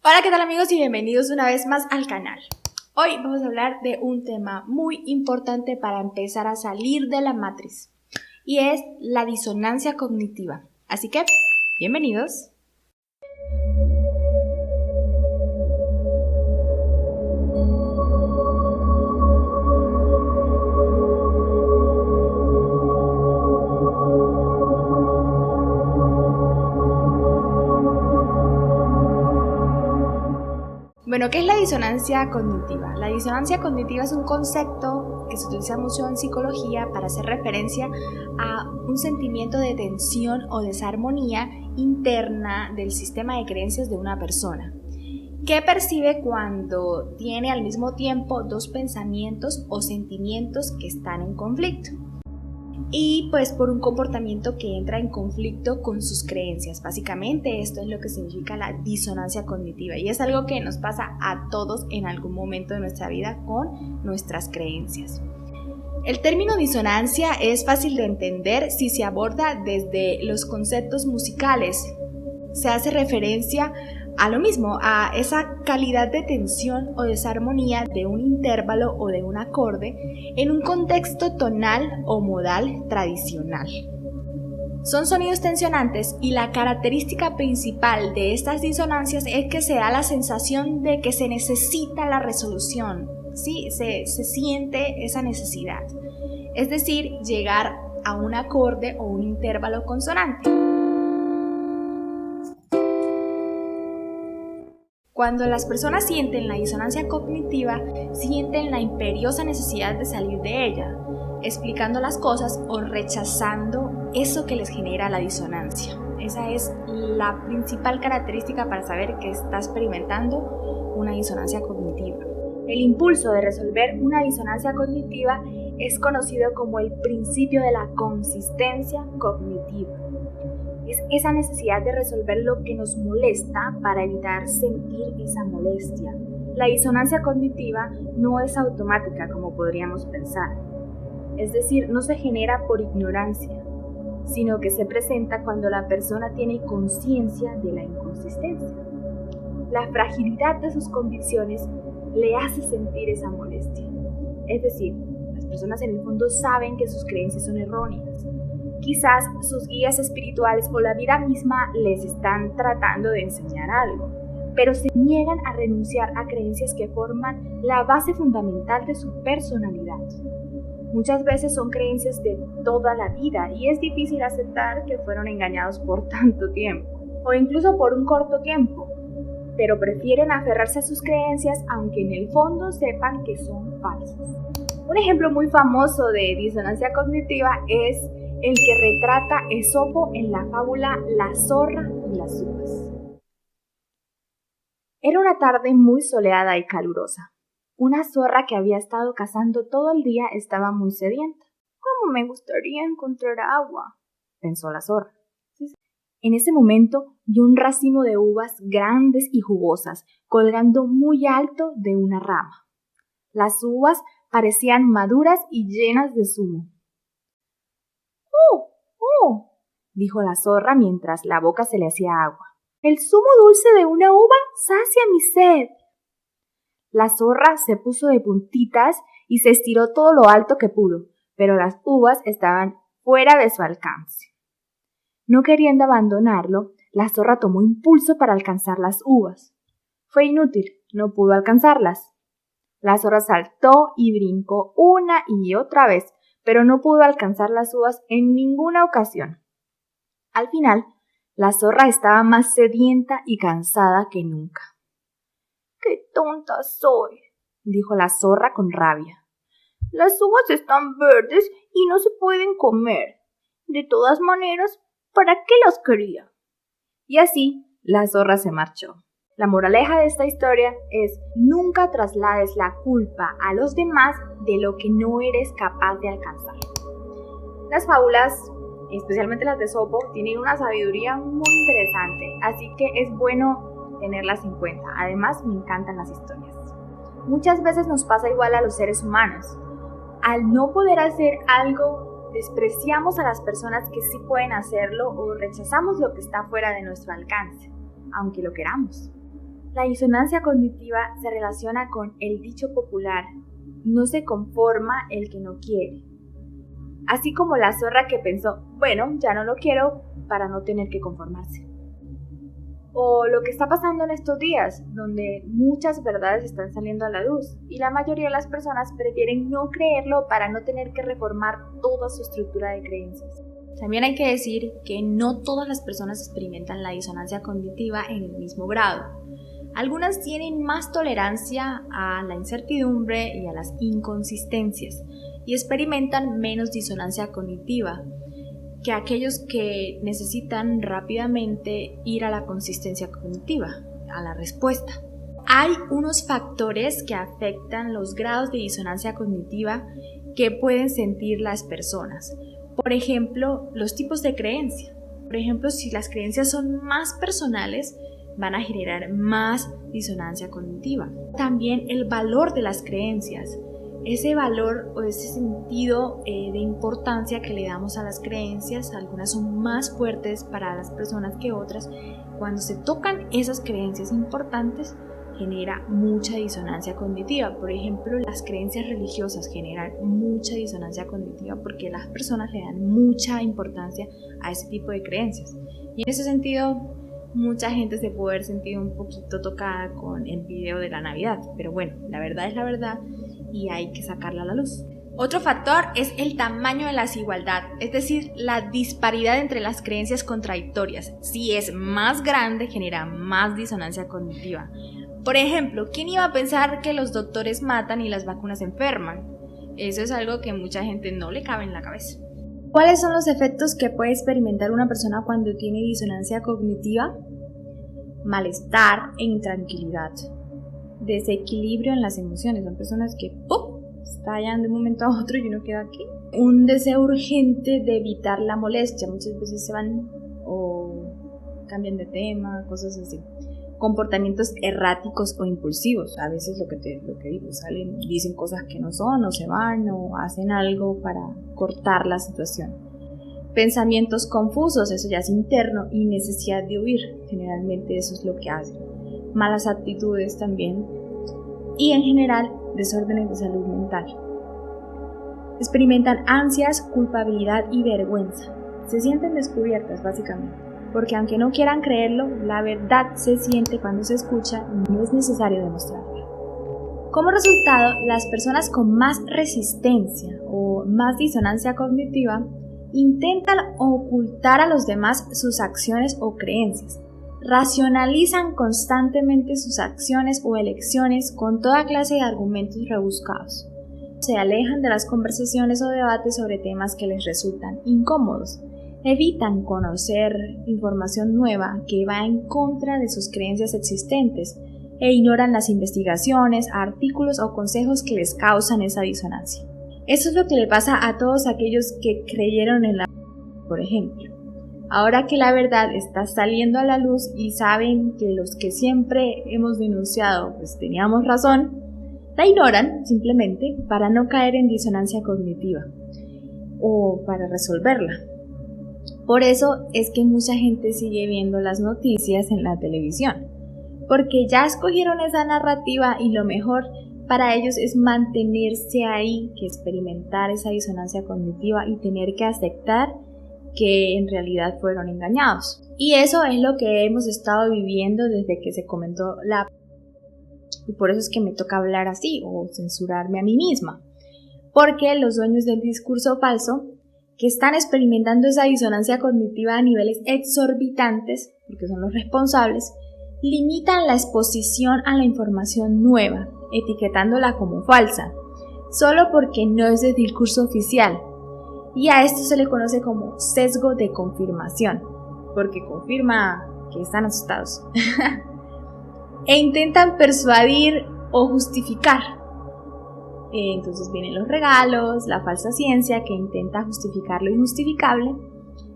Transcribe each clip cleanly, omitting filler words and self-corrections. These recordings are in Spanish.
Hola, ¿qué tal amigos? Y bienvenidos una vez más al canal. Hoy vamos a hablar de un tema muy importante para empezar a salir de la matriz y es la disonancia cognitiva. Así que, bienvenidos. Bueno, ¿qué es la disonancia cognitiva? La disonancia cognitiva es un concepto que se utiliza mucho en psicología para hacer referencia a un sentimiento de tensión o desarmonía interna del sistema de creencias de una persona, que percibe cuando tiene al mismo tiempo dos pensamientos o sentimientos que están en conflicto. Y pues por un comportamiento que entra en conflicto con sus creencias. Básicamente esto es lo que significa la disonancia cognitiva y es algo que nos pasa a todos en algún momento de nuestra vida con nuestras creencias. El término disonancia es fácil de entender si se aborda desde los conceptos musicales. Se hace referencia a lo mismo, a esa calidad de tensión o desarmonía de un intervalo o de un acorde en un contexto tonal o modal tradicional. Son sonidos tensionantes y la característica principal de estas disonancias es que se da la sensación de que se necesita la resolución, ¿sí? Se siente esa necesidad, es decir, llegar a un acorde o un intervalo consonante. Cuando las personas sienten la disonancia cognitiva, sienten la imperiosa necesidad de salir de ella, explicando las cosas o rechazando eso que les genera la disonancia. Esa es la principal característica para saber que está experimentando una disonancia cognitiva. El impulso de resolver una disonancia cognitiva es conocido como el principio de la consistencia cognitiva. Es esa necesidad de resolver lo que nos molesta para evitar sentir esa molestia. La disonancia cognitiva no es automática como podríamos pensar. Es decir, no se genera por ignorancia, sino que se presenta cuando la persona tiene conciencia de la inconsistencia. La fragilidad de sus convicciones le hace sentir esa molestia. Es decir, las personas en el fondo saben que sus creencias son erróneas. Quizás sus guías espirituales o la vida misma les están tratando de enseñar algo, pero se niegan a renunciar a creencias que forman la base fundamental de su personalidad. Muchas veces son creencias de toda la vida y es difícil aceptar que fueron engañados por tanto tiempo, o incluso por un corto tiempo, pero prefieren aferrarse a sus creencias aunque en el fondo sepan que son falsas. Un ejemplo muy famoso de disonancia cognitiva es el que retrata Esopo en la fábula La zorra y las uvas. Era una tarde muy soleada y calurosa. Una zorra que había estado cazando todo el día estaba muy sedienta. «¿Cómo me gustaría encontrar agua?», pensó la zorra. En ese momento vio un racimo de uvas grandes y jugosas colgando muy alto de una rama. Las uvas parecían maduras y llenas de zumo. «¡Oh!», dijo la zorra mientras la boca se le hacía agua. «El zumo dulce de una uva sacia mi sed». La zorra se puso de puntitas y se estiró todo lo alto que pudo, pero las uvas estaban fuera de su alcance. No queriendo abandonarlo, la zorra tomó impulso para alcanzar las uvas. Fue inútil, no pudo alcanzarlas. La zorra saltó y brincó una y otra vez, pero no pudo alcanzar las uvas en ninguna ocasión. Al final, la zorra estaba más sedienta y cansada que nunca. «¡Qué tonta soy!», dijo la zorra con rabia. «Las uvas están verdes y no se pueden comer. De todas maneras, ¿para qué las quería?». Y así, la zorra se marchó. La moraleja de esta historia es: nunca traslades la culpa a los demás de lo que no eres capaz de alcanzar. Las fábulas, especialmente las de Esopo, tienen una sabiduría muy interesante, así que es bueno tenerlas en cuenta. Además, me encantan las historias. Muchas veces nos pasa igual a los seres humanos. Al no poder hacer algo, despreciamos a las personas que sí pueden hacerlo o rechazamos lo que está fuera de nuestro alcance, aunque lo queramos. La disonancia cognitiva se relaciona con el dicho popular, no se conforma el que no quiere. Así como la zorra que pensó, bueno, ya no lo quiero para no tener que conformarse. O lo que está pasando en estos días, donde muchas verdades están saliendo a la luz y la mayoría de las personas prefieren no creerlo para no tener que reformar toda su estructura de creencias. También hay que decir que no todas las personas experimentan la disonancia cognitiva en el mismo grado. Algunas tienen más tolerancia a la incertidumbre y a las inconsistencias y experimentan menos disonancia cognitiva que aquellos que necesitan rápidamente ir a la consistencia cognitiva, a la respuesta. Hay unos factores que afectan los grados de disonancia cognitiva que pueden sentir las personas. Por ejemplo, los tipos de creencia. Por ejemplo, si las creencias son más personales, van a generar más disonancia cognitiva. También el valor de las creencias. Ese valor o ese sentido de importancia que le damos a las creencias, algunas son más fuertes para las personas que otras. Cuando se tocan esas creencias importantes, genera mucha disonancia cognitiva. Por ejemplo, las creencias religiosas generan mucha disonancia cognitiva porque las personas le dan mucha importancia a ese tipo de creencias. Y en ese sentido, mucha gente se puede haber sentido un poquito tocada con el video de la Navidad. Pero bueno, la verdad es la verdad y hay que sacarla a la luz. Otro factor es el tamaño de la desigualdad, es decir, la disparidad entre las creencias contradictorias. Si es más grande, genera más disonancia cognitiva. Por ejemplo, ¿quién iba a pensar que los doctores matan y las vacunas enferman? Eso es algo que mucha gente no le cabe en la cabeza. ¿Cuáles son los efectos que puede experimentar una persona cuando tiene disonancia cognitiva? Malestar e intranquilidad. Desequilibrio en las emociones. Son personas que estallan de un momento a otro y uno queda aquí. Un deseo urgente de evitar la molestia. Muchas veces se van o cambian de tema, cosas así. Comportamientos erráticos o impulsivos. A veces lo que digo, salen, dicen cosas que no son, o se van, o hacen algo para cortar la situación. Pensamientos confusos, eso ya es interno, y necesidad de huir. Generalmente eso es lo que hacen. Malas actitudes también. Y en general, desórdenes de salud mental. Experimentan ansias, culpabilidad y vergüenza. Se sienten descubiertas, básicamente. Porque aunque no quieran creerlo, la verdad se siente cuando se escucha y no es necesario demostrarla. Como resultado, las personas con más resistencia o más disonancia cognitiva intentan ocultar a los demás sus acciones o creencias. Racionalizan constantemente sus acciones o elecciones con toda clase de argumentos rebuscados. Se alejan de las conversaciones o debates sobre temas que les resultan incómodos. Evitan conocer información nueva que va en contra de sus creencias existentes e ignoran las investigaciones, artículos o consejos que les causan esa disonancia. Eso es lo que le pasa a todos aquellos que creyeron en la verdad, por ejemplo. Ahora que la verdad está saliendo a la luz y saben que los que siempre hemos denunciado pues teníamos razón, la ignoran simplemente para no caer en disonancia cognitiva o para resolverla. Por eso es que mucha gente sigue viendo las noticias en la televisión, porque ya escogieron esa narrativa y lo mejor para ellos es mantenerse ahí que experimentar esa disonancia cognitiva y tener que aceptar que en realidad fueron engañados. Y eso es lo que hemos estado viviendo desde que se comentó y por eso es que me toca hablar así o censurarme a mí misma, porque los dueños del discurso falso que están experimentando esa disonancia cognitiva a niveles exorbitantes, porque son los responsables, limitan la exposición a la información nueva, etiquetándola como falsa, solo porque no es del discurso oficial. Y a esto se le conoce como sesgo de confirmación, porque confirma que están asustados. E intentan persuadir o justificar. Entonces vienen los regalos, la falsa ciencia que intenta justificar lo injustificable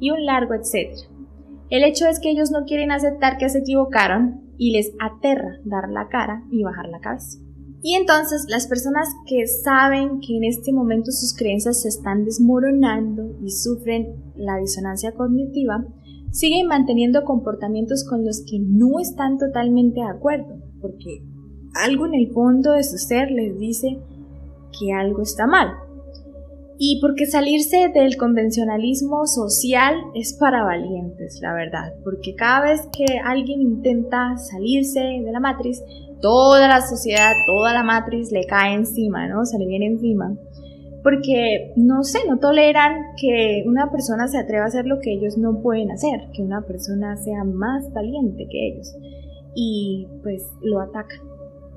y un largo etcétera. El hecho es que ellos no quieren aceptar que se equivocaron y les aterra dar la cara y bajar la cabeza. Y entonces las personas que saben que en este momento sus creencias se están desmoronando y sufren la disonancia cognitiva siguen manteniendo comportamientos con los que no están totalmente de acuerdo, porque algo en el fondo de su ser les dice que algo está mal. Y porque salirse del convencionalismo social es para valientes, la verdad, porque cada vez que alguien intenta salirse de la matriz, toda la sociedad, toda la matriz le cae encima, ¿no? Se le viene encima. Porque, no toleran que una persona se atreva a hacer lo que ellos no pueden hacer, que una persona sea más valiente que ellos. Y pues lo atacan,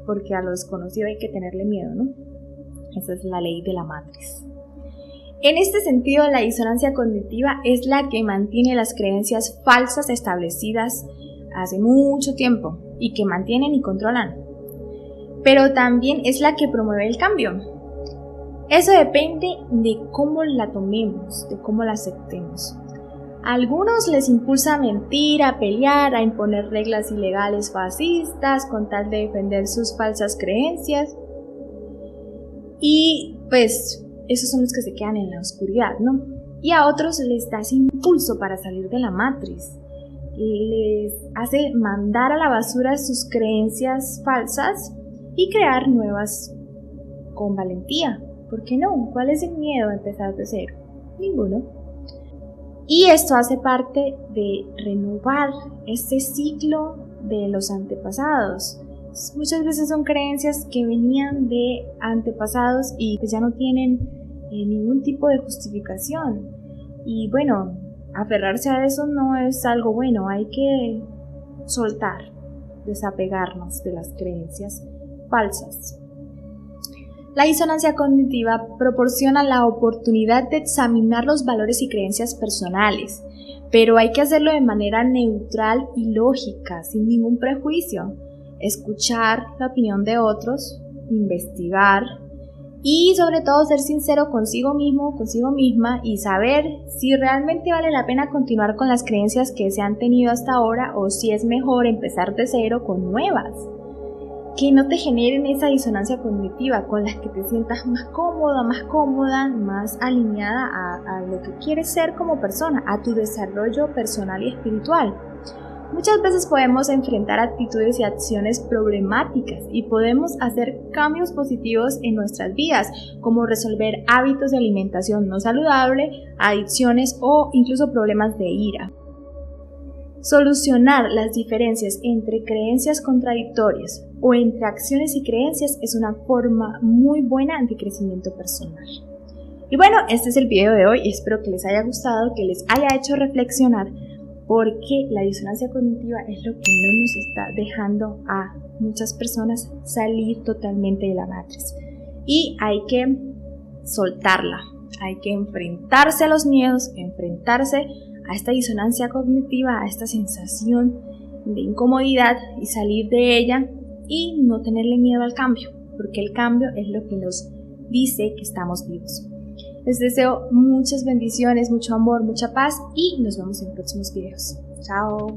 porque a lo desconocido hay que tenerle miedo, ¿no? Esa es la ley de la matriz. En este sentido, la disonancia cognitiva es la que mantiene las creencias falsas establecidas hace mucho tiempo y que mantienen y controlan. Pero también es la que promueve el cambio. Eso depende de cómo la tomemos, de cómo la aceptemos. A algunos les impulsa a mentir, a pelear, a imponer reglas ilegales fascistas con tal de defender sus falsas creencias. Y pues esos son los que se quedan en la oscuridad, ¿no? Y a otros les da ese impulso para salir de la matriz. Les hace mandar a la basura sus creencias falsas y crear nuevas con valentía. ¿Por qué no? ¿Cuál es el miedo a empezar de cero? Ninguno. Y esto hace parte de renovar este ciclo de los antepasados. Muchas veces son creencias que venían de antepasados y pues ya no tienen ningún tipo de justificación. Y bueno, aferrarse a eso no es algo bueno, hay que soltar, desapegarnos de las creencias falsas. La disonancia cognitiva proporciona la oportunidad de examinar los valores y creencias personales, pero hay que hacerlo de manera neutral y lógica, sin ningún prejuicio. Escuchar la opinión de otros, investigar y sobre todo ser sincero consigo mismo, consigo misma y saber si realmente vale la pena continuar con las creencias que se han tenido hasta ahora o si es mejor empezar de cero con nuevas. Que no te generen esa disonancia cognitiva, con las que te sientas más cómoda, más alineada a lo que quieres ser como persona, a tu desarrollo personal y espiritual. Muchas veces podemos enfrentar actitudes y acciones problemáticas y podemos hacer cambios positivos en nuestras vidas, como resolver hábitos de alimentación no saludable, adicciones o incluso problemas de ira. Solucionar las diferencias entre creencias contradictorias o entre acciones y creencias es una forma muy buena de crecimiento personal. Y bueno, este es el video de hoy, espero que les haya gustado, que les haya hecho reflexionar, porque la disonancia cognitiva es lo que no nos está dejando a muchas personas salir totalmente de la matriz. Y hay que soltarla, hay que enfrentarse a los miedos, enfrentarse a esta disonancia cognitiva, a esta sensación de incomodidad y salir de ella y no tenerle miedo al cambio, porque el cambio es lo que nos dice que estamos vivos. Les deseo muchas bendiciones, mucho amor, mucha paz y nos vemos en próximos videos. Chao.